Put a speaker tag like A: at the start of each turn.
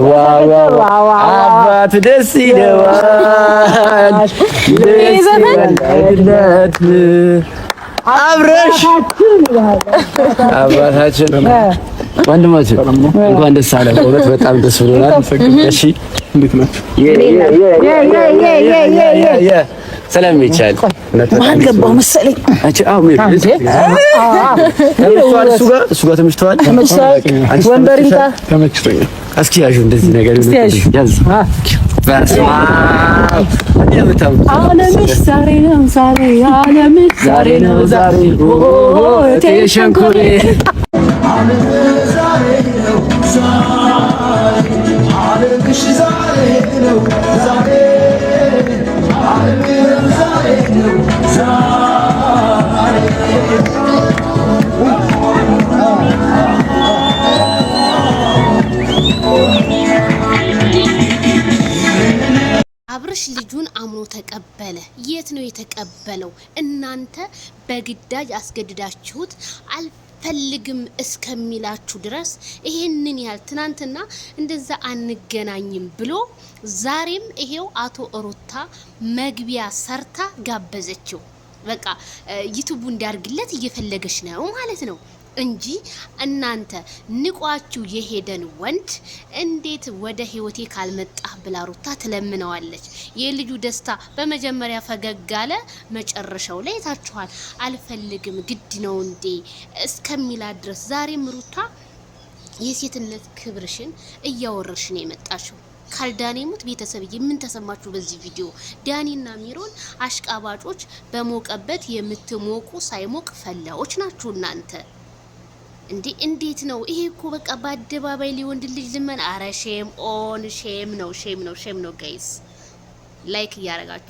A: ዋው አባት ደስ ይለዋል ደስ ይለዋል አብረሽ አባታችን ወንድማችን እንኳን ደስ አለ። እውነት በጣም ደስ ብሎናል። እሺ እንዴት ነው? ስለሚቻል ማን ገባው መሰለኝ። እሱ ጋር ተመችቷል። ወንበሪንታ ተመችቶኛል። እስኪ ያዡ እንደዚህ ነገር ያዝ። ዓለምሽ ዛሬ ነው ዛሬ ዓለምሽ ዛሬ ነው ዛሬ ቴንሽንኩሬ
B: አብርሽ ልጁን አምኖ ተቀበለ። የት ነው የተቀበለው? እናንተ በግዳጅ አስገድዳችሁት አልፈልግም እስከሚላችሁ ድረስ ይሄንን ያህል ትናንትና እንደዛ አንገናኝም ብሎ ዛሬም ይሄው አቶ ሩታ መግቢያ ሰርታ ጋበዘችው። በቃ ዩቲዩብ እንዲያርግለት እየፈለገች ነው ማለት ነው እንጂ እናንተ ንቋችሁ የሄደን ወንድ እንዴት ወደ ህይወቴ ካልመጣ ብላ ሩታ ትለምነዋለች። የልጁ ደስታ በመጀመሪያ ፈገግ አለ፣ መጨረሻው ላይ ታችኋል። አልፈልግም ግድ ነው እንዴ እስከሚላ ድረስ ዛሬም ሩታ የሴትነት ክብርሽን እያወረሽ ነው የመጣሽው። ካልዳኔሙት ቤተሰብዬ ምን ተሰማችሁ በዚህ ቪዲዮ? ዳኒና ሚሮን አሽቃባጮች በሞቀበት የምትሞቁ ሳይሞቅ ፈላዎች ናችሁ እናንተ። እንዴት ነው ይሄ? እኮ በቃ በአደባባይ ሊወንድ ልጅ ልመን። አረ ሼም ኦን ሼም ነው ጋይስ። ላይክ እያረጋችሁ